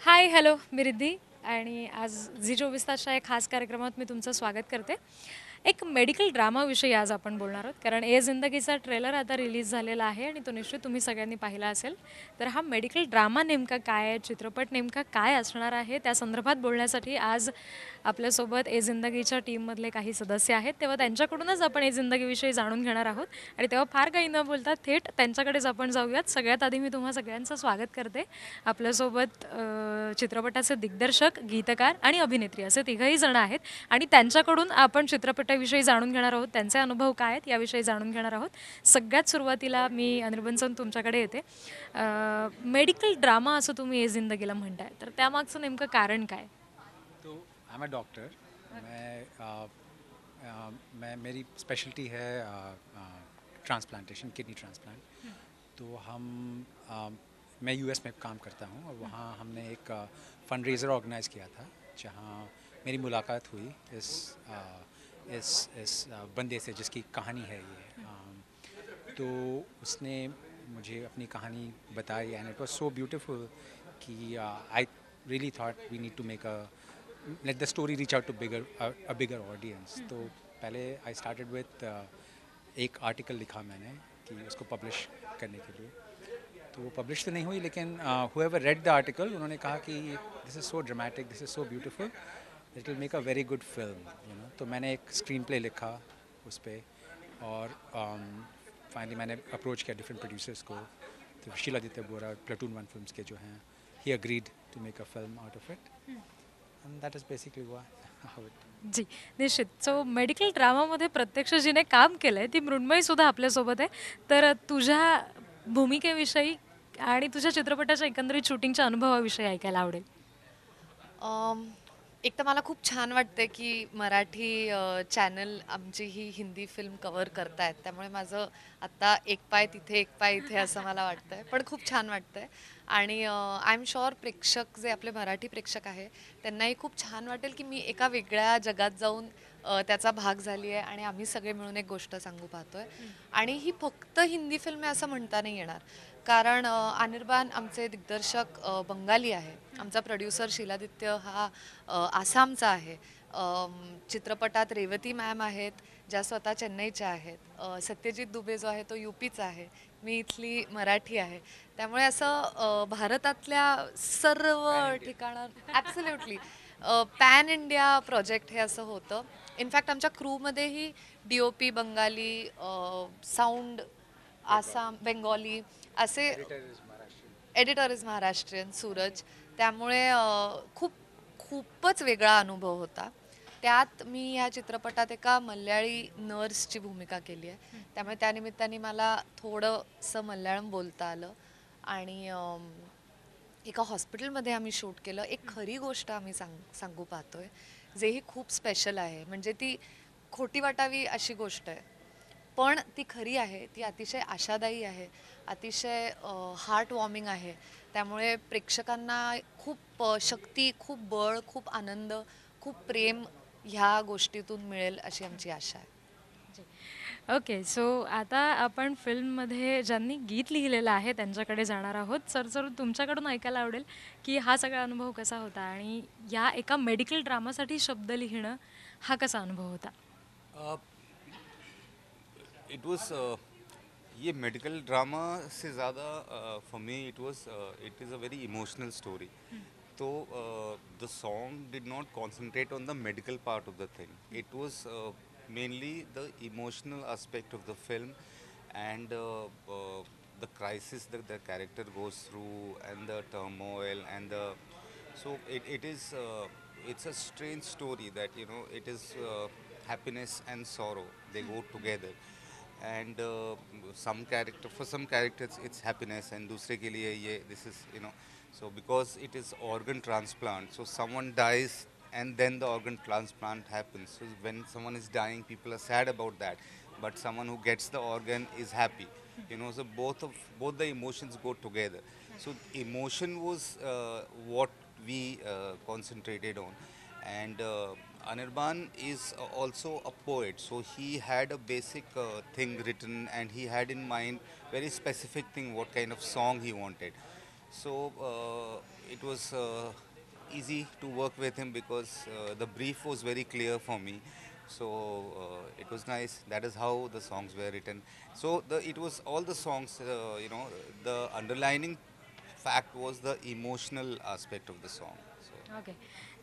Hi hello मी रिद्धी आणि आज झी24तासच्या एक खास कार्यक्रमात मी तुमचं स्वागत करते. एक मेडिकल ड्रामाविषयी आज आपण बोलणार आहोत कारण ए जिंदगीचा ट्रेलर आता रिलीज झालेला आहे आणि तो निश्चित तुम्ही सगळ्यांनी पाहिला असेल. तर हा मेडिकल ड्रामा नेमका काय आहे, चित्रपट नेमका काय असणार आहे, त्या संदर्भात बोलण्यासाठी आज आपल्यासोबत ए जिंदगीच्या टीममधले काही सदस्य आहेत. तेव्हा त्यांच्याकडूनच आपण ए जिंदगीविषयी जाणून घेणार आहोत आणि तेव्हा फार काही न बोलता थेट त्यांच्याकडेच आपण जाऊयात. सगळ्यात आधी मी तुम्हा सगळ्यांचं स्वागत करते. आपल्यासोबत चित्रपटाचे दिग्दर्शक, गीतकार आणि अभिनेत्री असे तिघही जण आहेत आणि त्यांच्याकडून आपण चित्रपटाविषयी जाणून घेणार आहोत. त्यांचे अनुभव काय आहेत याविषयी जाणून घेणार आहोत. सगळ्यात सुरुवातीला मी अनिर्बन तुमच्याकडे येते. मेडिकल ड्रामा असं तुम्ही ए जिंदगीला म्हणताय, तर त्यामागचं नेमकं कारण काय? तो आई एम अ डॉक्टर. मैं मेरी स्पेशलिटी है ट्रांसप्लांटेशन, किडनी ट्रांसप्लांट. तो मैं यूएस में काम करता हूँ और वहाँ हमने एक फंड रेज़र ऑर्गेनाइज़ किया था जहाँ मेरी मुलाकात हुई इस बंदे से जिसकी कहानी है ये. तो उसने मुझे अपनी कहानी बताई and it was so beautiful कि I really thought we need to make let the story reach out to a bigger audience. तो पहले I started with एक आर्टिकल लिखा मैंने कि उसको पब्लिश करने के लिए. तो वो पब्लिश तो नहीं हुई लेकिन whoever read the article उन्होंने कहा कि this is so dramatic, this is so beautiful, it will make a very good film, you know. तो मैंने एक स्क्रीन प्ले लिखा उस पर और फाइनली मैंने अप्रोच किया डिफरेंट प्रोड्यूसर्स को. तो शीलादित्य बोरा प्लेटून 1 फिल्म्स के जो हैं, he agreed to make a film out of it. And that is basically how it. जी निश्चित. So medical ड्रामामध्ये प्रत्यक्ष जिने काम केलं आहे ती मृण्मयी सुद्धा आपल्यासोबत आहे. तर तुझ्या भूमिकेविषयी आणि तुझ्या चित्रपटाच्या एकंदरीत शूटिंगच्या अनुभवाविषयी ऐकायला आवडेल. एक तर मला खूप छान वाटतं की मराठी चॅनल आमची ही हिंदी फिल्म कव्हर करतायत. त्यामुळे माझं आत्ता एक पाय तिथे एक पाय इथे असं मला वाटतंय, पण खूप छान वाटतंय. आणि आय एम शुअर प्रेक्षक जे आपले मराठी प्रेक्षक आहे त्यांनाही खूप छान वाटेल की मी एका वेगळ्या जगात जाऊन त्याचा भाग झाली आहे आणि आम्ही सगळे मिळून एक गोष्ट सांगू पाहतोय. आणि ही फक्त हिंदी फिल्म आहे असं म्हणता नाही येणार, कारण अनिर्बान आमचे दिग्दर्शक बंगाली आहे, आमचा प्रोड्युसर शीलादित्य हा आसामचा आहे. चित्रपटात रेवती मॅम आहेत ज्या स्वतः चेन्नईच्या आहेत. सत्यजित दुबे जो आहे तो यूपीचा आहे, मी इथली मराठी आहे. त्यामुळे असं भारतातल्या सर्व ठिकाणं ॲब्सोल्युटली पॅन इंडिया प्रोजेक्ट हे असं होतं. इनफॅक्ट आमच्या क्रूमध्येही DOP बंगाली, साऊंड आसाम बेंगॉली असे, एडिटर इज महाराष्ट्रीयन सूरज. त्यामुळे खूपच वेगळा अनुभव होता. त्यात मी ह्या चित्रपटात एका मल्याळी नर्सची भूमिका केली आहे. त्यामुळे त्यानिमित्ताने मला थोडंसं मल्याळम बोलता आलं. आणि एका हॉस्पिटलमध्ये आम्ही शूट केलं. एक खरी गोष्ट आम्ही सांगू पाहतोय जेही खूप स्पेशल आहे. म्हणजे ती खोटी वाटावी अशी गोष्ट आहे, पण ती खरी आहे. ती अतिशय आशादायी आहे, अतिशय हार्ट वॉर्मिंग आहे. त्यामुळे प्रेक्षकांना खूप शक्ती, खूप बळ, खूप आनंद, खूप प्रेम ह्या गोष्टीतून मिळेल अशी आमची आशा आहे. ओके. सो आता आपण फिल्ममध्ये ज्यांनी गीत लिहिलेलं आहे त्यांच्याकडे जाणार आहोत. सर तुमच्याकडून ऐकायला आवडेल की हा सगळा अनुभव कसा होता आणि या एका मेडिकल ड्रामासाठी शब्द लिहिणं हा कसा अनुभव होता? इट वॉज ये मेडिकल ड्रामा से ज़्यादा for me it is a very emotional story. तो the song did not concentrate on the medical part of the thing. It was mainly the emotional aspect of the film and the crisis that the character goes through and the turmoil and it's a strange story that, you know, it is happiness and sorrow, they go together. And for some characters it's happiness and दूसरे के लिए ये this is, you know, so because it is organ transplant, so someone dies and then the organ transplant happens. So when someone is dying, people are sad about that, but someone who gets the organ is happy, you know. So both the emotions go together. So emotion was what we concentrated on. And Anirban is also a poet, so he had a basic thing written and he had in mind very specific thing what kind of song he wanted. So it was easy to work with him because the brief was very clear for me. So it was nice. That is how the songs were written. So it was all the songs. The underlining fact was the emotional aspect of the song. So okay.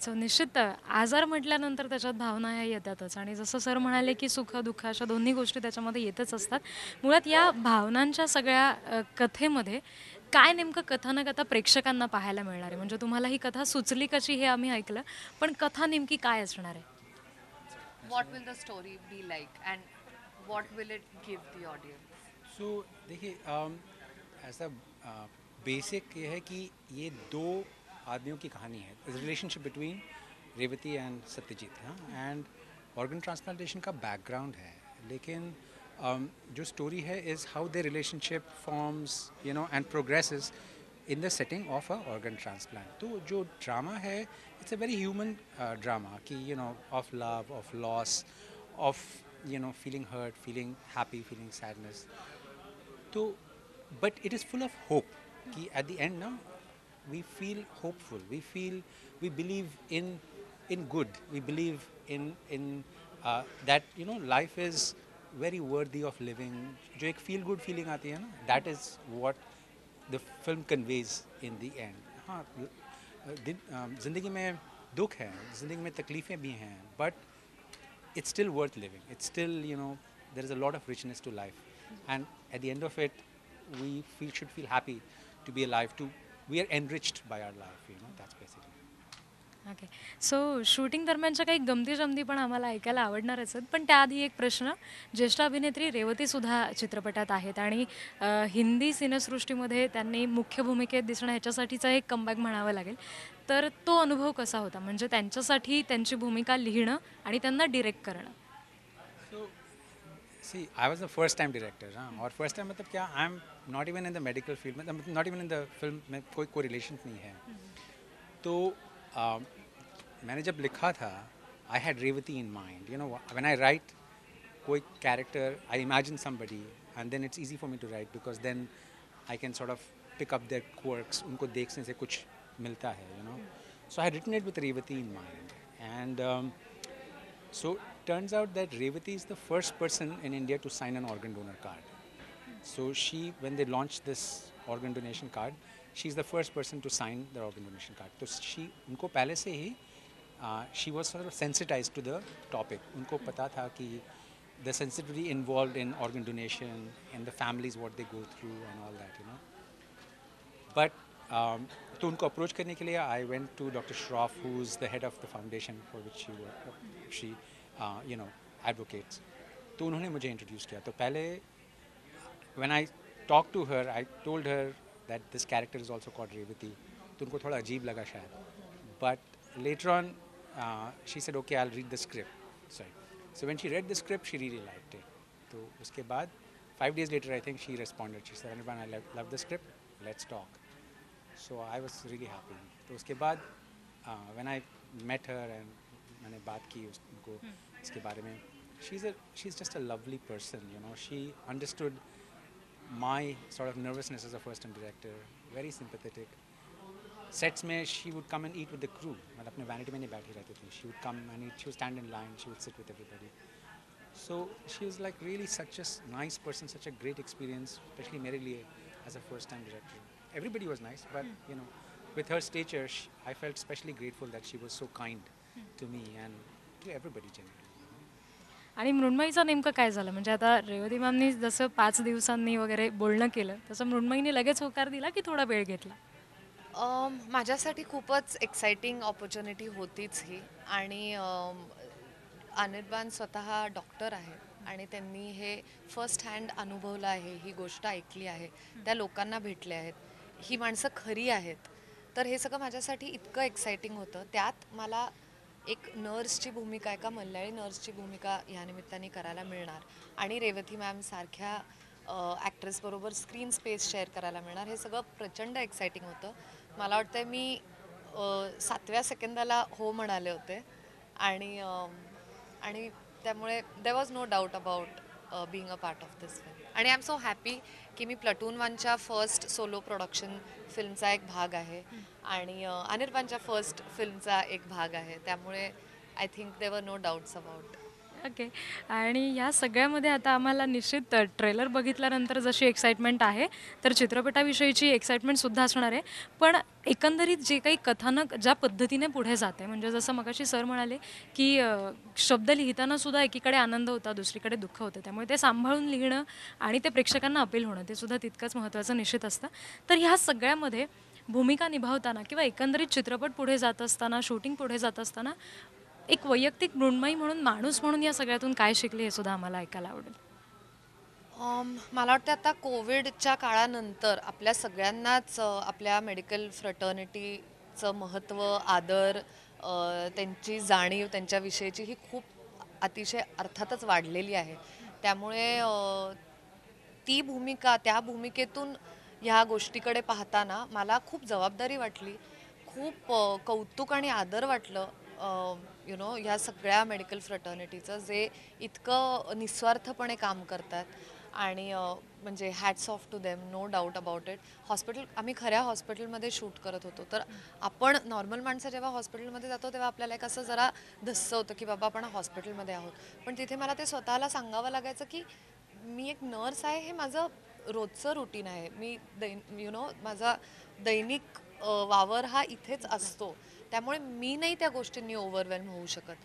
So निश्चित आजार म्हटल्यानंतर त्याच्यात भावना ह्या येतातच आणि जसं sir म्हणाले की सुख दुःख अशा दोन्ही गोष्टी त्याच्यामध्ये येतच असतात. मुळात या भावनांच्या सगळ्या कथेमध्ये काय नेमकं कथानक आता प्रेक्षकांना पाहायला मिळणार आहे? म्हणजे तुम्हाला ही कथा सुचली कशी हे आम्ही ऐकलं, पण कथा नेमकी काय असणार आहे? What will the story be like and what will it give the audience? So देखिए ऐसा बेसिक ये है कि ये दो आदमियों की कहानी है, relationship between Revati and Satyajit. हाँ, एंड ऑर्गन ट्रांसप्लांटेशन का बैकग्राउंड है, लेकिन जो स्टोरी है is how the relationship forms and progresses in the setting of a organ transplant. तो जो ड्रामा है it's a very human drama कि of love, of loss, of feeling hurt, feeling happy, feeling sadness. तो but it is full of hope कि at the end now we feel hopeful, we believe in good, we believe in that life is very worthy of living. जो एक feel good feeling आती है ना, that is what the film conveys in the end. हाँ, ज़िंदगी में दुख है, ज़िंदगी में तकलीफ़ें भी हैं, but it's still worth living. It's still, there is a lot of richness to life. And at the end of it, we should feel happy to be alive. We are enriched by our life, that's basically. Okay. So shooting दरम्यानच्या काही गमती-जमती पण आम्हाला ऐकायला आवडणारच आहेत. पण त्याआधी एक प्रश्न, ज्येष्ठ अभिनेत्री रेवतीसुद्धा चित्रपटात आहेत आणि हिंदी सिनेसृष्टीमध्ये त्यांनी मुख्य भूमिकेत दिसणं ह्याच्यासाठीचा एक कमबॅक म्हणावा लागेल. तर तो अनुभव कसा होता? म्हणजे त्यांच्यासाठी त्यांची भूमिका लिहिणं आणि त्यांना डिरेक्ट करणं. So, see, I was the first time director. और first time मतलब क्या, I'm not even in the medical field, मतलब not even in the film में कोई correlation नहीं है. तो मैंने जब लिखा था, I had Revati in mind. When I write कोई character, I imagine somebody, and then it's easy for me to write because then I can sort of pick up their quirks. उनको देखने से कुछ मिलता है, So I had written it with Revati in mind, and so turns out that Revati is the first person in India to sign an organ donor card. So when they launched this organ donation card, she's the first person to sign the organ donation card. So उनको पहले से ही she was sort of sensitized to the topic. उनको पता था कि the sensitivity involved in organ donation and the families what they go through and all that, But तो उनको approach करने के लिए I went to Dr. Shroff, who's the head of the foundation for which she advocates. तो उन्होंने मुझे introduce KIA. तो पहले when I talked to her, I told her that this character is also called Revati. तो उनको थोड़ा अजीब लगा शायद. But later on, she said, okay, I'll read the script. Sorry. So when she read the script, she really liked it. तो उसके बाद 5 days later, I think she responded. She said, Hanuman, I love the script. Let's talk. So I was really happy. तो उसके बाद when I met her and मैंने बात की उनको इसके बारे में, she's just a lovely person. She understood my sort of nervousness as a first-time director. Very sympathetic. Sets में she would come and eat with the crew. मतलब अपने vanity में नहीं बैठी रहती थी. She would come and eat. She would stand in line. She would sit with everybody. So she was like really such a nice person, such a great experience, especially मेरे लिए as a first-time director. Everybody was nice, but with her stature, I felt especially grateful that she was so kind to me and to everybody generally. आणि मृण्मयीचं नेमकं काय झालं? म्हणजे आता रेवती मॅमनी जसं 5 दिवसांनी वगैरे बोलणं केलं, तसं मृण्मयीने लगेच होकार दिला की थोडा वेळ घेतला? माझ्यासाठी खूपच एक्साइटिंग ऑपॉर्च्युनिटी होतीच ही. आणि अनिर्बान स्वतः डॉक्टर आहेत आणि त्यांनी हे फर्स्ट हँड अनुभवलं आहे, ही गोष्ट ऐकली आहे, त्या लोकांना भेटले आहेत, ही माणसं खरी आहेत. तर हे सगळं माझ्यासाठी इतकं एक्साइटिंग होतं. त्यात मला एक नर्सची भूमिका, एका मल्याळी नर्सची भूमिका ह्या निमित्ताने करायला मिळणार आणि रेवती मॅम सारख्या ॲक्ट्रेसबरोबर स्क्रीन स्पेस शेअर करायला मिळणार, हे सगळं प्रचंड एक्साइटिंग होतं. मला वाटतं मी 7व्या सेकंदाला हो म्हणाले होते आणि त्यामुळे there was no doubt about being a part of this film. आणि आय एम सो हॅपी की मी प्लटून वनच्या फर्स्ट सोलो प्रोडक्शन फिल्मचा एक भाग आहे आणि अनिर्बानच्या फर्स्ट फिल्मचा एक भाग आहे. त्यामुळे I think there no doubts about. Okay. आणि या सगळ्यामध्ये आता आम्हाला निश्चित ट्रेलर बघितल्यानंतर जशी एक्साइटमेंट आहे, तर चित्रपटाविषयीची एक्साइटमेंटसुद्धा असणार आहे. पण एकंदरीत जे काही कथानक ज्या पद्धतीने पुढे जाते, म्हणजे जसं मगाशी सर म्हणाले, की शब्द लिहितानासुद्धा एकीकडे आनंद होता, दुसरीकडे दुःख होतं. त्यामुळे ते सांभाळून लिहिणं आणि ते प्रेक्षकांना अपील होणं, ते सुद्धा तितकंच महत्त्वाचं निश्चित असतं. तर ह्या सगळ्यामध्ये भूमिका निभावताना किंवा एकंदरीत चित्रपट पुढे जात असताना, शूटिंग पुढे जात असताना एक वैयक्तिक मृण्मयी म्हणून, माणूस म्हणून या सगळ्यातून काय शिकले हे सुद्धा आम्हाला ऐकायला आवडेल. मला वाटतं आता कोविडच्या काळानंतर आपल्या सगळ्यांनाच आपल्या मेडिकल फ्रटर्निटीचं महत्त्व, आदर, त्यांची जाणीव त्यांच्याविषयीची ही खूप अतिशय अर्थातच वाढलेली आहे. त्यामुळे ती भूमिका, त्या भूमिकेतून ह्या गोष्टीकडे पाहताना मला खूप जबाबदारी वाटली, खूप कौतुक आणि आदर वाटलं ह्या सगळ्या मेडिकल फ्रटर्निटीचं, जे इतकं निस्वार्थपणे काम करतात. आणि म्हणजे hats off to them, no doubt about it. आम्ही खऱ्या हॉस्पिटलमध्ये शूट करत होतो, तर आपण नॉर्मल माणसं जेव्हा हॉस्पिटलमध्ये जातो तेव्हा आपल्याला एक असं जरा धस्स होतं की बाबा आपण हॉस्पिटलमध्ये आहोत. पण तिथे मला ते स्वतःला सांगावं लागायचं की मी एक नर्स आहे, हे माझं रोजचं रुटीन आहे. मी माझा दैनिक वावर हा इथेच असतो. त्यामुळे मी नाही त्या गोष्टींनी ओव्हरवेल्म होऊ शकत.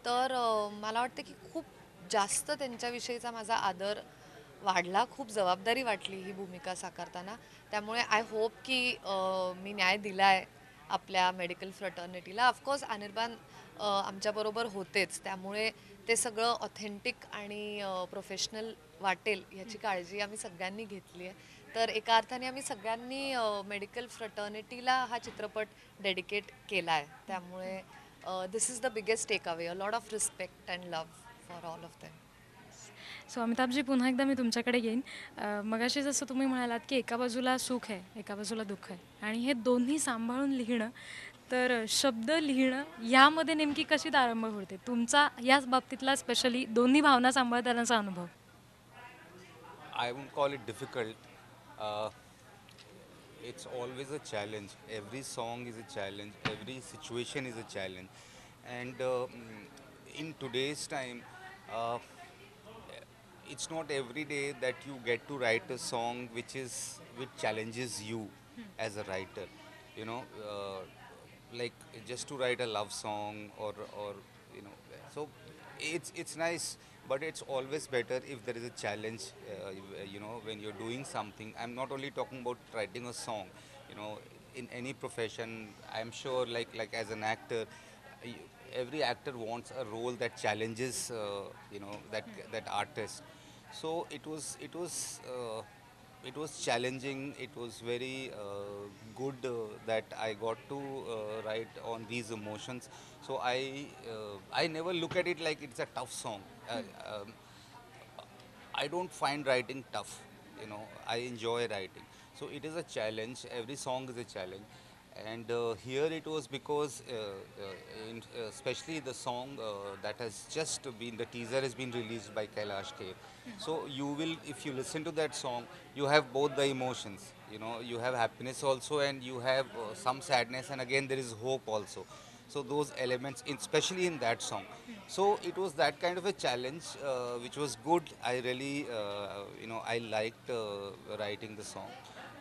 तर मला वाटतं की खूप जास्त त्यांच्याविषयीचा माझा आदर वाढला, खूप जबाबदारी वाटली ही भूमिका साकारताना. त्यामुळे आय होप की मी न्याय दिला आहे आपल्या मेडिकल फ्रटर्निटीला. ऑफकोर्स अनिर्बान आमच्याबरोबर होतेच, त्यामुळे ते सगळं ऑथेंटिक आणि प्रोफेशनल वाटेल ह्याची काळजी आम्ही सगळ्यांनी घेतली आहे. तर एका अर्थाने आम्ही सगळ्यांनी मेडिकल फ्रटर्निटीला हा चित्रपट डेडिकेट केला आहे. त्यामुळे this is the biggest take away, a lot of respect and love for all of them. So Amitabhji, पुन्हा एकदा मी तुमच्याकडे येईन. मगाशी जसं तुम्ही म्हणालात की एका बाजूला सुख आहे, एका बाजूला दुःख आहे, आणि हे दोन्ही सांभाळून लिहिणं, तर शब्द लिहिणं यामध्ये नेमकी कशी ताळमेळ होते तुमचा याच बाबतीतला, स्पेशली दोन्ही भावना सांभाळतानाचा अनुभव? I won't call it difficult. Uh, it's always a challenge. Every song is a challenge. Every situation is a challenge. And in today's time, uh, it's not every day that you get to write a song which challenges you as a writer. You know, like just to write a love song or you know, so it's nice, but it's always better if there is a challenge. When you're doing something, I'm not only talking about writing a song. You know, in any profession, I'm sure, like as an actor, y- every actor wants a role that challenges that artist. So it was challenging. It was very good that I got to write on these emotions. So I never look at it like it's a tough song. I don't find writing tough. I enjoy writing. So it is a challenge. Every song is a challenge. And here it was because, especially the song that has just been, the teaser has been released by Kailash K. So you will, if you listen to that song, you have both the emotions. You have happiness also, and you have some sadness, and again there is hope also. So those elements, especially in that song. So it was that kind of a challenge, which was good. I really, I liked writing the song.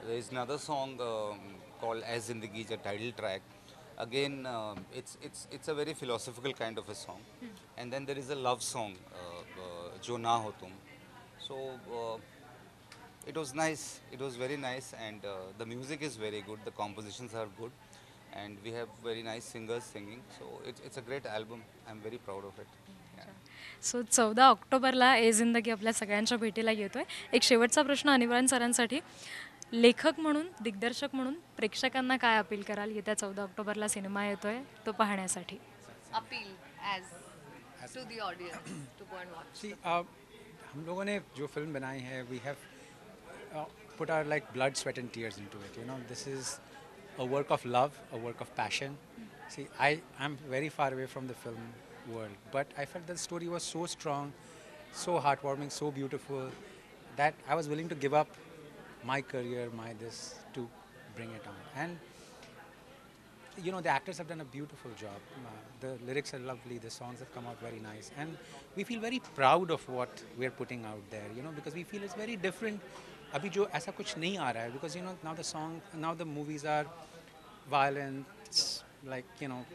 There is another song called As Zindagi, the title track. Again, it's a very philosophical kind of a song. And then there is a love song, Jo Na Ho Tum. So it was nice. It was very nice, and the music is very good. The compositions are good, and we have very nice singers singing. So it's a great album. I'm very proud of it. Yeah. So 14 ऑक्टोबरला ए जिंदगी आपल्या सगळ्यांच्या भेटीला येतोय. एक शेवटचा प्रश्न अनिवार्य सरांसाठी, लेखक म्हणून, दिग्दर्शक म्हणून प्रेक्षकांना काय अपील कराल? येत्या 14 ऑक्टोबरला सिनेमा येतोय तो पाहण्यासाठी. Appeal as to the audience to go and watch. See, हम लोगों ने जो फिल्म बनाई है, we have put our like blood, sweat and tears into it. This is a work of love, a work of passion. See, I'm very far away from the film world, but I felt the story was so strong, so heartwarming, so beautiful that I was willing to give up my career, my this, to bring it on. And you know, the actors have done a beautiful job. The lyrics are lovely, the songs have come out very nice, and we feel very proud of what we're putting out there, you know, because we feel it's very different. अभी जो ऐसा कुछ नहीं आ रहा है, because you know now the movies are violent, like you know,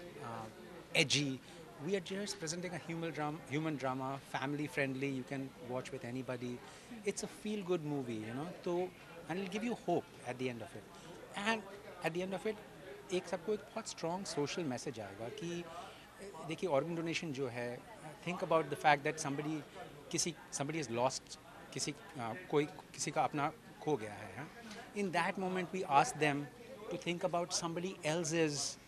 edgy. We are just presenting a human drama, family friendly. You can watch with anybody. It's a feel good movie, you know. So and it'll give you hope at the end of it. And at the end of it, एक सबको एक बहुत strong social message आएगा कि देखिए organ donation जो है, think about the fact that somebody has lost कोई किसी का अपना खो गया है. In that moment we ask them to think about somebody else's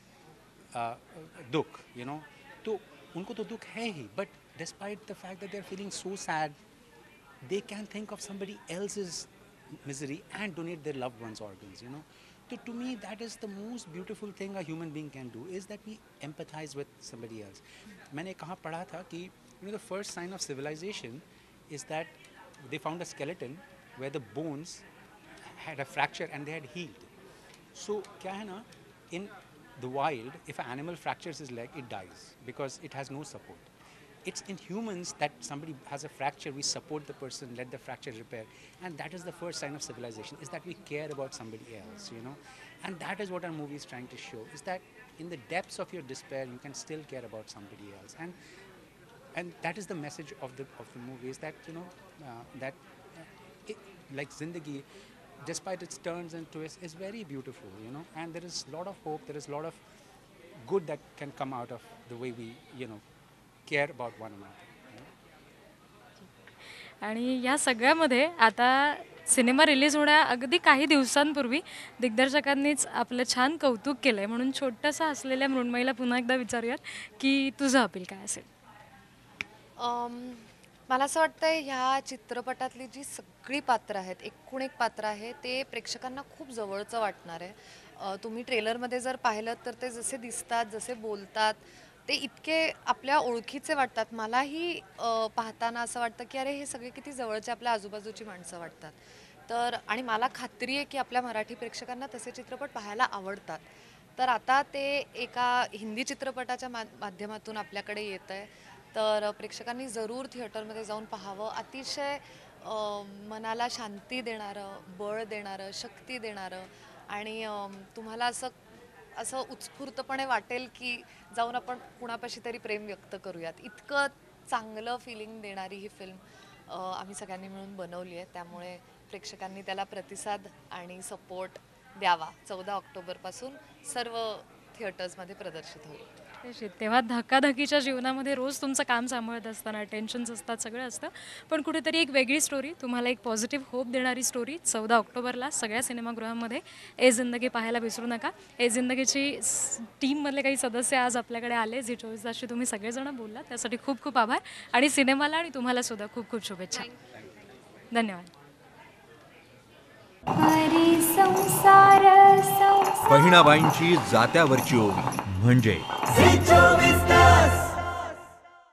दुख, you know. तो उनको तो दुख है ही, but despite the fact that they're feeling so sad, they can think of somebody else's misery and donate their loved ones' organs, you know. So to me, that is the most beautiful thing a human being can do, is that we empathize with somebody else. मैंने कहाँ पढ़ा था कि you know, the first sign of civilization is that they found a skeleton where the bones had a fracture and they had healed. So क्या है ना, in the wild, if an animal fractures his leg, it dies because it has no support. It's in humans that somebody has a fracture, we support the person, let the fracture repair. And that is the first sign of civilization, is that we care about somebody else, you know. And that is what our movie is trying to show, is that in the depths of your despair, you can still care about somebody else. And that is the message of the movie, is that, you know, like Zindagi, despite its turns and twists, is very beautiful, you know. And there is a lot of hope, there is a lot of good that can come out of the way we, you know, care about one another. आणि या सगळ्यामध्ये आता cinema release होण्या अगदी काही दिवसांपूर्वी दिग्दर्शकांनीच आपलं छान कौतुक केलं आहे, म्हणून छोटंसं हसलेल्या मृण्मयीला पुन्हा एकदा विचारूयात की तुझं अपील काय असेल. मला असं वाटतंय ह्या चित्रपटातली जी सगळी पात्र आहेत, एकूण एक पात्र आहे, ते प्रेक्षकांना खूप जवळचं वाटणार आहे. तुम्ही ट्रेलरमध्ये जर पाहिलं तर ते जसे दिसतात, जसे बोलतात, ते इतके आपल्या ओळखीचे वाटतात. मलाही पाहताना असं वाटतं की अरे हे सगळे किती जवळचे आपल्या आजूबाजूची माणसं वाटतात. तर आणि मला खात्री आहे की आपल्या मराठी प्रेक्षकांना तसे चित्रपट पाहायला आवडतात. तर आता ते एका हिंदी चित्रपटाच्या माध्यमातून आपल्याकडे येत आहे, तर प्रेक्षकांनी जरूर थिएटरमध्ये जाऊन पाहावं. अतिशय मनाला शांती देणारं, बळ देणारं, शक्ती देणारं आणि तुम्हाला असं उत्स्फूर्तपणे वाटेल की जाऊन आपण कुणापाशी तरी प्रेम व्यक्त करूयात. इतकं चांगलं फिलिंग देणारी ही फिल्म आम्ही सगळ्यांनी मिळून बनवली आहे. त्यामुळे प्रेक्षकांनी त्याला प्रतिसाद आणि सपोर्ट द्यावा. 14 ऑक्टोबरपासून सर्व थिएटर्समध्ये प्रदर्शित होईल. तेव्हा धकाधकीच्या जीवनामध्ये रोज तुमचं काम सांभाळत असताना टेन्शन्स असतात, सगळं असतं, पण कुठेतरी एक वेगळी स्टोरी, तुम्हाला एक पॉझिटिव्ह होप देणारी स्टोरी 14 ऑक्टोबरला सगळ्या सिनेमागृहांमध्ये ए जिंदगी पाहायला विसरू नका. ए जिंदगीची टीममधले काही सदस्य आज आपल्याकडे आले. zee24 तासशी तुम्ही सगळेजण बोललात, त्यासाठी खूप खूप आभार. आणि सिनेमाला आणि तुम्हाला सुद्धा खूप खूप शुभेच्छा. धन्यवाद. बहिणाबाईंची जात्यावरची ओवी म्हणजे